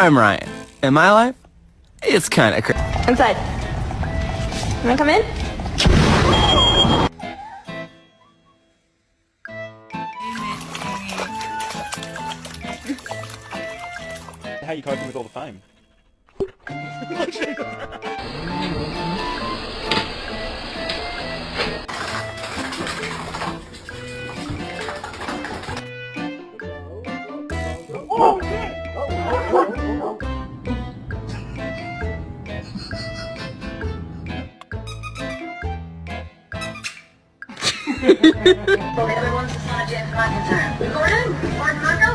I'm Ryan. In my life, it's kind of crazy. Inside. You wanna come in? How you coping with all the fame? Oh, shit! The other one's just not a jet. Recording?